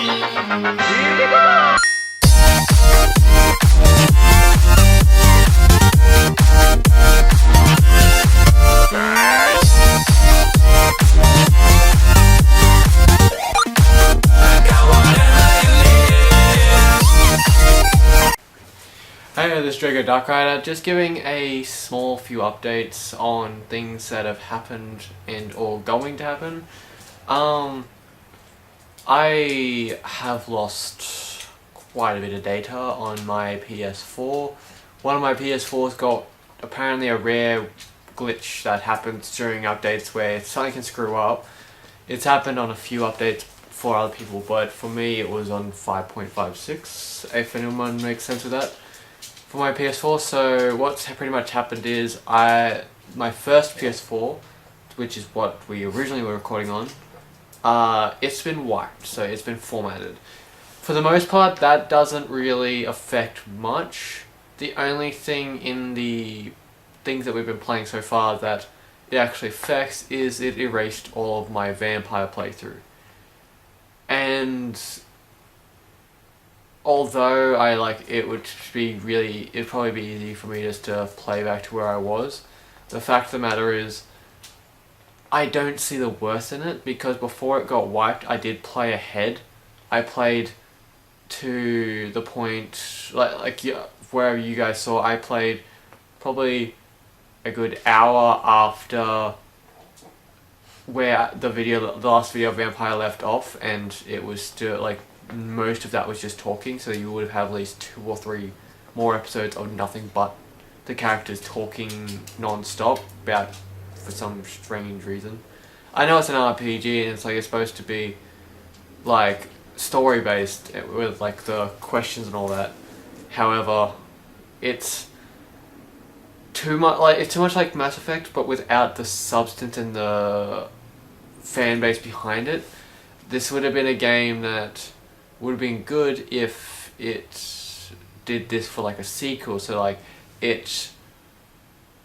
Hey, this is Drago Dark Rider, just giving a small few updates on things that have happened and or going to happen. I have lost quite a bit of data on my PS4. One of my PS4s got apparently a rare glitch that happens during updates where something can screw up. It's happened on a few updates for other people, but for me it was on 5.56, if anyone makes sense with that. For my PS4, so what's pretty much happened is my first PS4, which is what we originally were recording on, it's been wiped, so it's been formatted. For the most part, that doesn't really affect much. The only thing in the things that we've been playing so far that it actually affects is it erased all of my vampire playthrough. And although it'd probably be easy for me just to play back to where I was, the fact of the matter is, I don't see the worth in it, because before it got wiped, I did play ahead. I played to the point, where you guys saw, I played probably a good hour after where the last video of Vampire left off, and it was still, most of that was just talking, so you would have at least 2 or 3 more episodes of nothing but the characters talking non-stop for some strange reason. I know it's an RPG and it's supposed to be story based with the questions and all that. However, it's too much like Mass Effect, but without the substance and the fan base behind it. This would have been a game that would have been good if it did this for a sequel, so it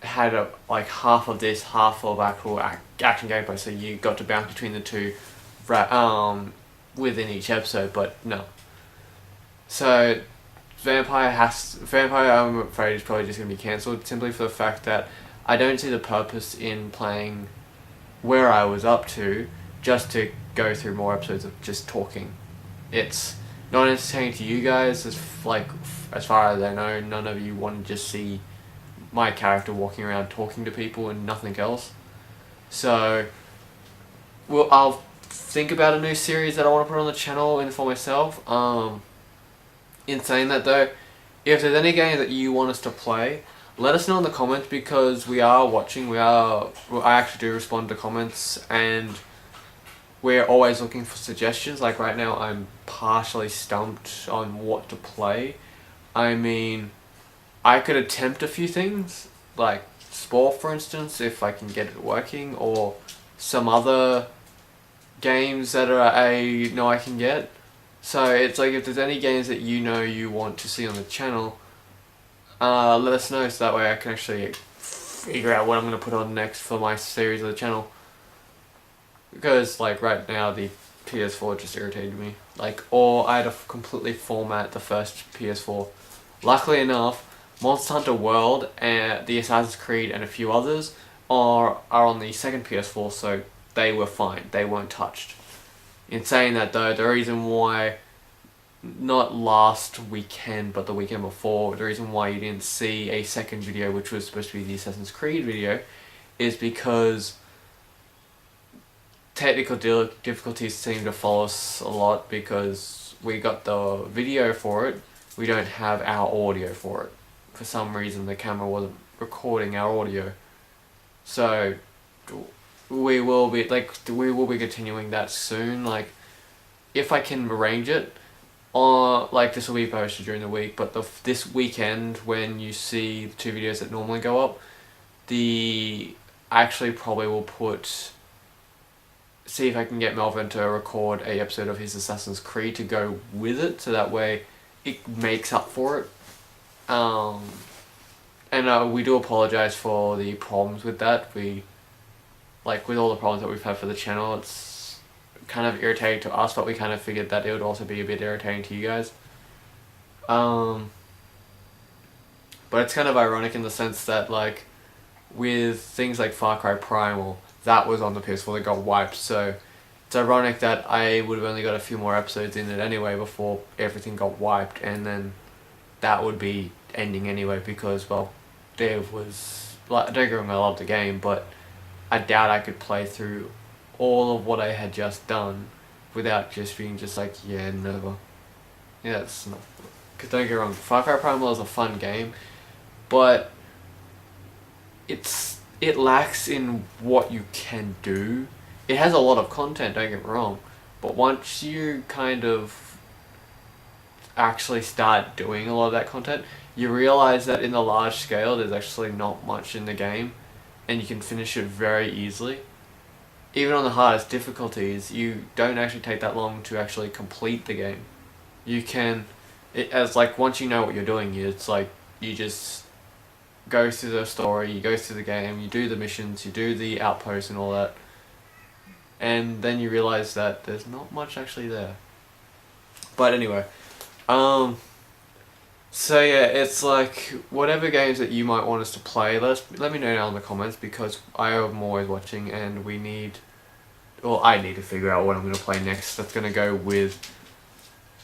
had half of this, half of actual action gameplay, so you got to bounce between the two within each episode, but no. So Vampire, I'm afraid, is probably just going to be cancelled, simply for the fact that I don't see the purpose in playing where I was up to just to go through more episodes of just talking. It's not entertaining to you guys, as far as I know. None of you want to just see my character walking around talking to people and nothing else. So, I'll think about a new series that I want to put on the channel and for myself. In saying that though, if there's any games that you want us to play, let us know in the comments, because we are watching. I actually do respond to comments, and we're always looking for suggestions. Right now, I'm partially stumped on what to play. I mean, I could attempt a few things, like Spore, for instance, if I can get it working, or some other games that I know I can get. So it's if there's any games that you want to see on the channel, let us know, so that way I can actually figure out what I'm going to put on next for my series of the channel. Because right now the PS4 just irritated me. Or I had to completely format the first PS4. Luckily enough, Monster Hunter World and the Assassin's Creed and a few others are on the second PS4, so they were fine. They weren't touched. In saying that though, the reason why, not last weekend but the weekend before, the reason why you didn't see a second video, which was supposed to be the Assassin's Creed video, is because technical difficulties seem to follow us a lot, because we got the video for it, we don't have our audio for it. For some reason the camera wasn't recording our audio. So we will be continuing that soon. If I can arrange it, this will be posted during the week, but this weekend, when you see the 2 videos that normally go up, I actually probably will see if I can get Melvin to record a episode of his Assassin's Creed to go with it, so that way it makes up for it. And we do apologize for the problems with that. With all the problems that we've had for the channel, it's kind of irritating to us, but we kind of figured that it would also be a bit irritating to you guys. But it's kind of ironic in the sense that, like, with things like Far Cry Primal, that was on the PS4 that got wiped, so it's ironic that I would have only got a few more episodes in it anyway before everything got wiped, and then that would be ending anyway because, well, there was, like, don't get me wrong, I love the game, but I doubt I could play through all of what I had just done without just being just like, yeah, never. Yeah, it's not, because don't get me wrong, Far Cry Primal is a fun game, but it lacks in what you can do. It has a lot of content, don't get me wrong, but once you kind of actually start doing a lot of that content, you realize that in the large scale there's actually not much in the game, and you can finish it very easily. Even on the hardest difficulties, you don't actually take that long to actually complete the game. You can, as like, once you know what you're doing, it's like you just go through the story, you go through the game, you do the missions, you do the outposts and all that, and then you realize that there's not much actually there. But anyway, so yeah, it's like, whatever games that you might want us to play, let me know down in the comments, because I am always watching, and I need to figure out what I'm going to play next. That's going to go with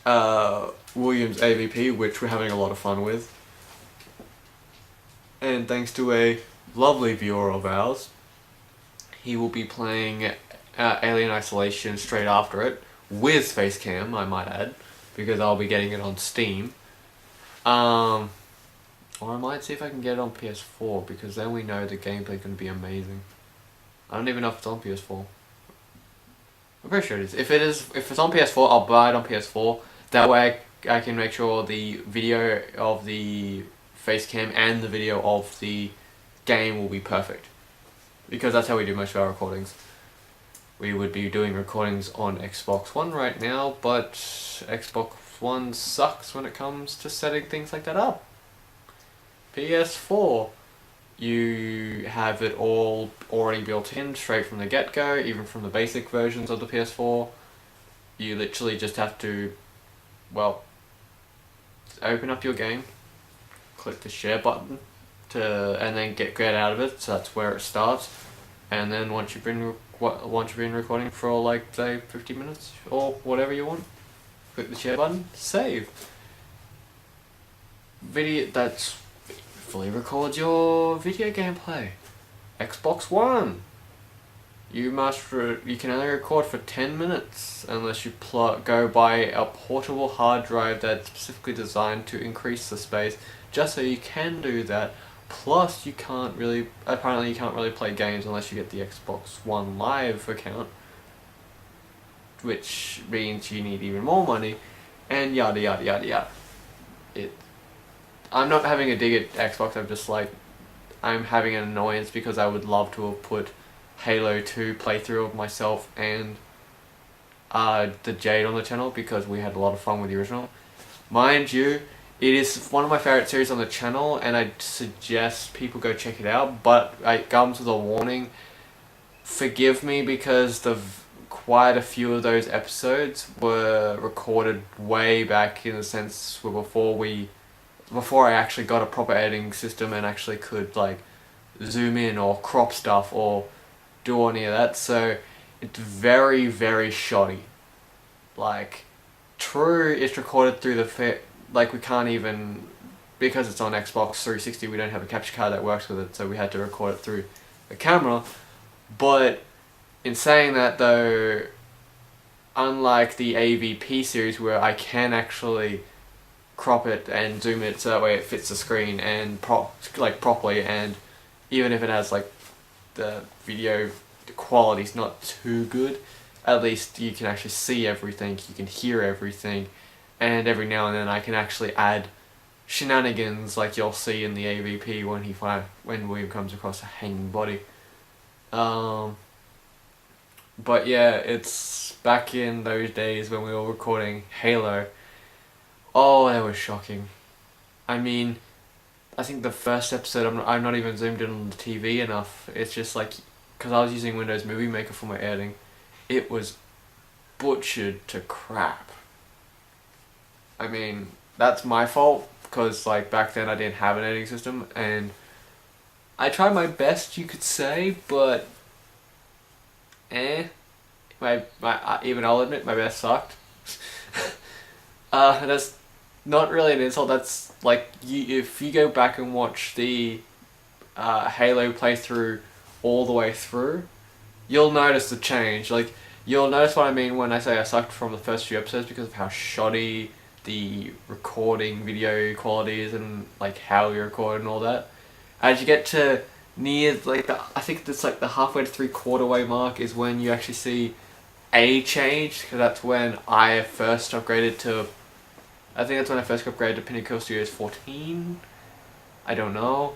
William's AVP, which we're having a lot of fun with. And thanks to a lovely viewer of ours, he will be playing Alien Isolation straight after it, with Facecam, I might add, because I'll be getting it on Steam. Or I might see if I can get it on PS4, because then we know the gameplay can be amazing. I don't even know if it's on PS4. I'm pretty sure it is. If it's on PS4, I'll buy it on PS4. That way I can make sure the video of the Facecam and the video of the game will be perfect. Because that's how we do most of our recordings. We would be doing recordings on Xbox One right now, but Xbox One sucks when it comes to setting things like that up. PS4, you have it all already built in straight from the get-go, even from the basic versions of the PS4. You literally just have to, well, open up your game, click the share button, and then get out of it, so that's where it starts. And then once you've been recording for, like, say 50 minutes or whatever you want, click the share button, save. That's fully records your video gameplay. Xbox One, you can only record for 10 minutes unless you go buy a portable hard drive that's specifically designed to increase the space, just so you can do that. Plus, apparently you can't really play games unless you get the Xbox One Live account, which means you need even more money, and yada yada yada yada. I'm not having a dig at Xbox, I'm having an annoyance because I would love to have put Halo 2 playthrough of myself and the Jade on the channel, because we had a lot of fun with the original. Mind you, it is one of my favourite series on the channel, and I suggest people go check it out, but it comes with a warning. Forgive me, because quite a few of those episodes were recorded way back, in the sense where before I actually got a proper editing system and actually could, like, zoom in or crop stuff or do any of that, so it's very, very shoddy. Like, true, it's recorded through we can't even, because it's on Xbox 360, we don't have a capture card that works with it, so we had to record it through the camera. But in saying that, though, unlike the AVP series where I can actually crop it and zoom it so that way it fits the screen and properly, and even if it has, like, the video quality's not too good, at least you can actually see everything, you can hear everything, and every now and then I can actually add shenanigans like you'll see in the AVP when William comes across a hanging body. But yeah, it's back in those days when we were recording Halo. Oh, that was shocking. I mean, I think the first episode, I'm not even zoomed in on the TV enough. It's just like, because I was using Windows Movie Maker for my editing, it was butchered to crap. I mean, that's my fault, because like back then I didn't have an editing system, and I tried my best, you could say, but even I'll admit my best sucked. That's not really an insult. That's like, if you go back and watch the Halo playthrough all the way through, you'll notice the change. Like, you'll notice what I mean when I say I sucked from the first few episodes, because of how shoddy the recording video quality is, and like how we record and all that. As you get to near like I think it's like the halfway to 3/4 way mark is when you actually see a change, because that's when I first upgraded to. I think that's when I first upgraded to Pinnacle Studios 14. I don't know.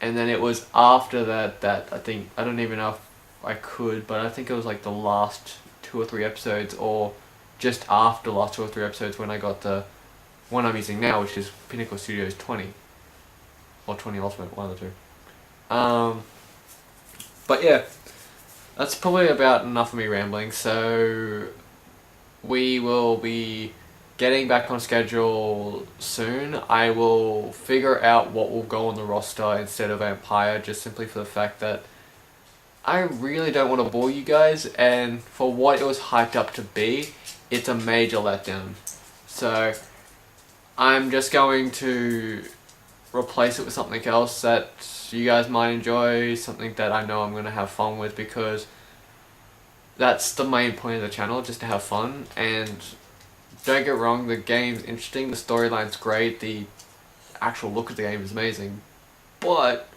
And then it was after that I think, I don't even know if I could, but I think it was like the last 2 or 3 episodes, or just after the last 2 or 3 episodes, when I got the one I'm using now, which is Pinnacle Studios 20. Or 20 Ultimate, one of the two. But yeah, that's probably about enough of me rambling, so we will be getting back on schedule soon. I will figure out what will go on the roster instead of Vampire, just simply for the fact that I really don't want to bore you guys, and for what it was hyped up to be, it's a major letdown. So I'm just going to replace it with something else that you guys might enjoy, something that I know I'm going to have fun with, because that's the main point of the channel, just to have fun. And don't get wrong, the game's interesting, the storyline's great, the actual look of the game is amazing, but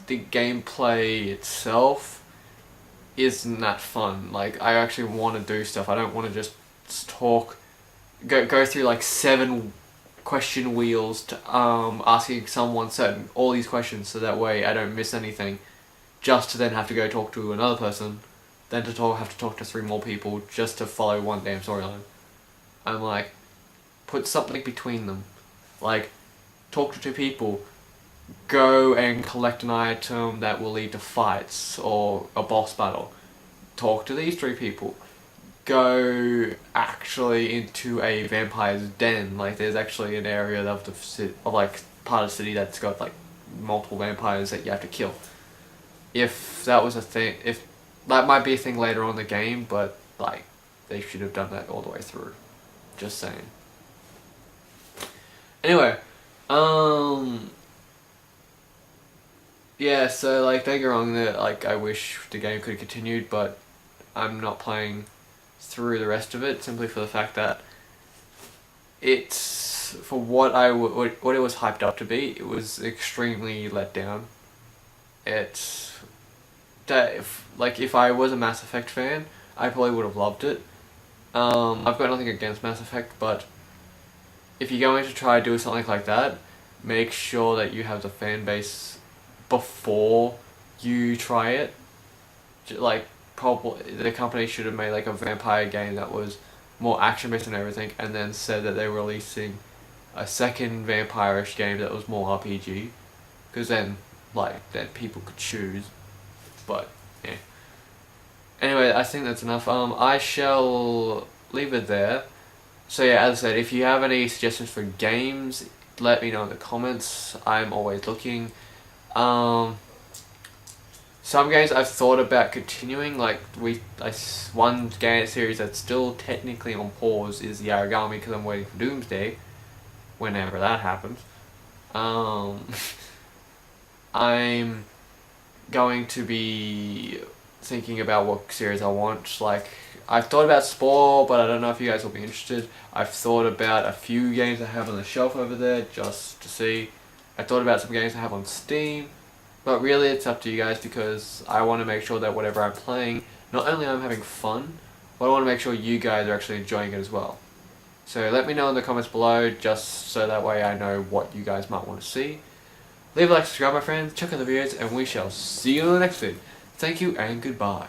the gameplay itself isn't that fun. Like, I actually want to do stuff. I don't want to just talk, go through like 7 question wheels to asking someone all these questions, so that way I don't miss anything, just to then have to go talk to another person, then to have to talk to 3 more people just to follow one damn storyline. I'm like, put something between them. Like, talk to 2 people, go and collect an item that will lead to fights or a boss battle. Talk to these 3 people. Go actually into a vampire's den. Like, there's actually an area of the city, or like part of the city, that's got like multiple vampires that you have to kill. If that was a thing, if that might be a thing later on in the game, but like, they should have done that all the way through. Just saying. Anyway, yeah, so like, don't get wrong, that like, I wish the game could have continued, but I'm not playing through the rest of it, simply for the fact that it's, for what what it was hyped up to be, it was extremely let down. It's that if I was a Mass Effect fan, I probably would have loved it. I've got nothing against Mass Effect, but if you're going to try to do something like that, make sure that you have the fan base before you try it. Like, probably the company should have made like a vampire game that was more action based and everything, and then said that they were releasing a second vampire-ish game that was more RPG, because then people could choose. But yeah. Anyway, I think that's enough. I shall leave it there. So yeah, as I said, if you have any suggestions for games, let me know in the comments. I'm always looking. Some games I've thought about continuing, like one game series that's still technically on pause is the Aragami, because I'm waiting for Doomsday, whenever that happens. I'm going to be thinking about what series I want. Like, I've thought about Spore, but I don't know if you guys will be interested. I've thought about a few games I have on the shelf over there, just to see. I thought about some games I have on Steam. But really, it's up to you guys, because I want to make sure that whatever I'm playing, not only I'm having fun, but I want to make sure you guys are actually enjoying it as well. So let me know in the comments below, just so that way I know what you guys might want to see. Leave a like, subscribe my friends, check out the videos, and we shall see you in the next vid. Thank you and goodbye.